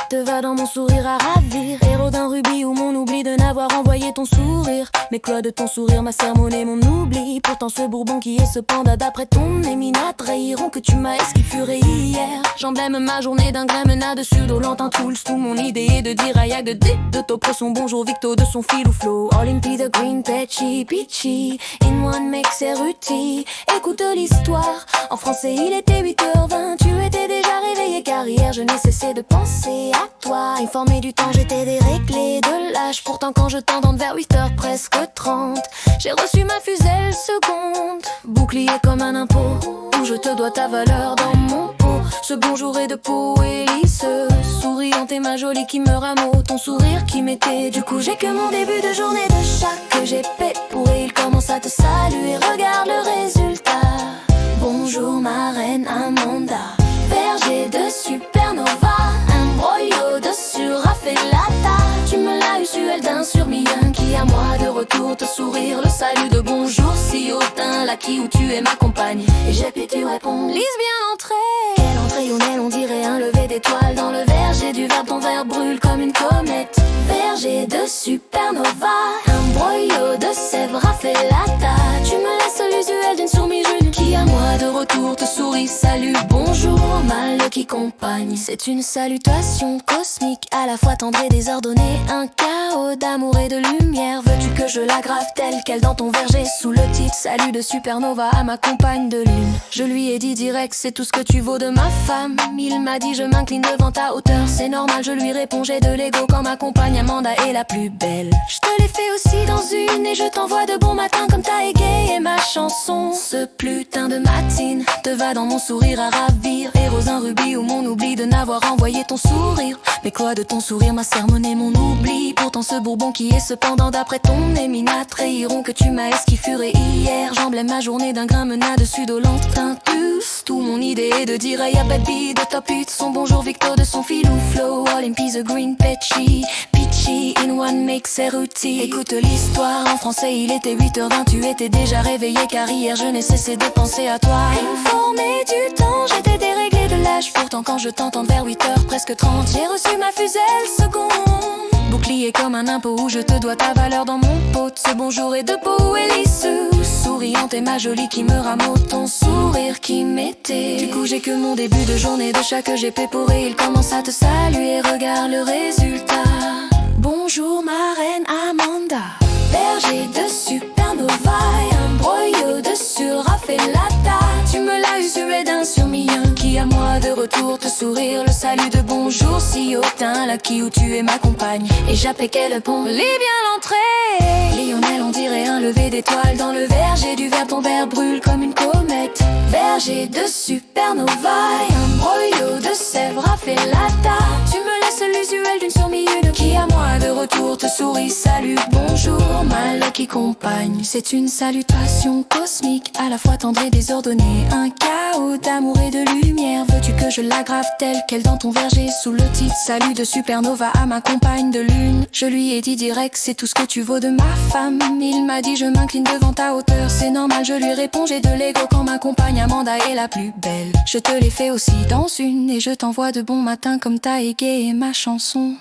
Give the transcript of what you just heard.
Te va dans mon sourire à ravir, héros d'un rubis ou mon oubli de n'avoir envoyé ton sourire. M'éclat de ton sourire m'a sermonné mon oubli. Pourtant ce bourbon qui est ce panda d'après ton éminat trahiront que tu m'as esquifuré hier. J'emblème ma journée d'un grémenat de pseudo-lentin tools. Tout mon idée est de dire aïe de dip de Topro son bonjour Victo de son fil ou flow. All in the green peachy peachy in one make Ceruti. Écoute l'histoire, en français il était 8h20. Tu étais déjà réveillé car hier je n'ai cessé de penser à toi. Informé du temps j'étais déréglé de l'âge. Pourtant quand je t'entends vers 8h presque 30, j'ai reçu ma fuselle seconde. Bouclier comme un impôt, où je te dois ta valeur dans mon pot. Ce bonjour est de peau et lisse, souriante et ma jolie qui me rameau. Ton sourire qui m'était, du coup j'ai que mon début de journée de chaque GP pour il commence à te saluer. Regarde le résultat. Bonjour ma reine Amanda, berger de supernova, un broyot de suraffelata. Tu me l'as usuel d'un surmillon qui à moi de retour te sourire. Le salut de bonjour si hautain, là qui où tu es ma compagne. Et j'ai pu tu réponds, lise bien l'entrée. Quelle entrée honnête, on dirait un lever d'étoiles dans le verger du verbe. Ton verre brûle comme une comète. Berger de supernova, un broyot de sèvres affelata. Tu me laisses l'usuel d'une sourmillune qui à moi de retour te sourit. Salut, bonjour, mal qui compagne. C'est une salutation cosmique, à la fois tendre et désordonnée. Un chaos d'amour et de lumière. Veux-tu que je l'aggrave telle qu'elle dans ton verger sous le titre salut de supernova à ma compagne de lune. Je lui ai dit direct, c'est tout ce que tu vaux de ma femme. Il m'a dit je m'incline devant ta hauteur, c'est normal, je lui réponds j'ai de l'ego quand ma compagne Amanda est la plus belle. Je te l'ai fait aussi dans une et je t'envoie de bon matin comme ta égayé ma chanson. Ce putain de matine te va dans mon sourire à ravir, héros un rubis ou mon oubli de n'avoir envoyé ton sourire. Mais quoi de ton sourire m'a sermonné mon oubli. Pourtant ce bourbon qui est cependant d'après ton éminat trahiront que tu m'as esquifuré hier. J'emblème ma journée d'un grémenat de pseudo-lentin tous. Tout mon idée est de dire hey baby de top 8 son bonjour Victor de son fil ou flow. All in peace green peachy peachy in one make Ceruti. Écoute l'histoire, en français il était 8h20. Tu étais déjà réveillé car hier je n'ai cessé de penser à toi. Informé du temps, j'étais déréglé de l'âge. Pourtant quand je t'entends vers 8h presque 30, j'ai reçu ma fuselle seconde. Bouclier comme un impôt où je te dois ta valeur dans mon pot. Ce bonjour est de peau et lisse, souriante et ma jolie qui me rameau. Ton sourire qui m'était, du coup j'ai que mon début de journée de chaque GP pour et il commence à te saluer. Regarde le résultat. Bonjour ma reine Amanda, berger de supernova, un broyot de suraffelata. Tu me l'as usuel d'un surmillon qui à moi de retour te sourire. Le salut de bonjour si hautain, là qui où tu es ma compagne. Et j'appelle quel pont, lis bien l'entrée. Lionel on dirait un lever d'étoiles dans le verger du verbe. Ton verre brûle comme une comète. Berger de supernova, un broyot de sèvres affelata. Tu me laisses l'usuel d'une surmillune qui à moi de retour te sourit. Salut, bonjour, mal qui compagne. C'est une salutation cosmique, à la fois tendre et désordonnée. Un chaos d'amour et de lumière. Veux-tu que je l'aggrave telle qu'elle dans ton verger sous le titre salut de supernova à ma compagne de lune. Je lui ai dit direct, c'est tout ce que tu vaux de ma femme. Il m'a dit je m'incline devant ta hauteur, c'est normal, je lui réponds j'ai de l'ego quand ma compagne Amanda est la plus belle. Je te l'ai fait aussi dans une et je t'envoie de bon matin comme ta égayé ma chanson.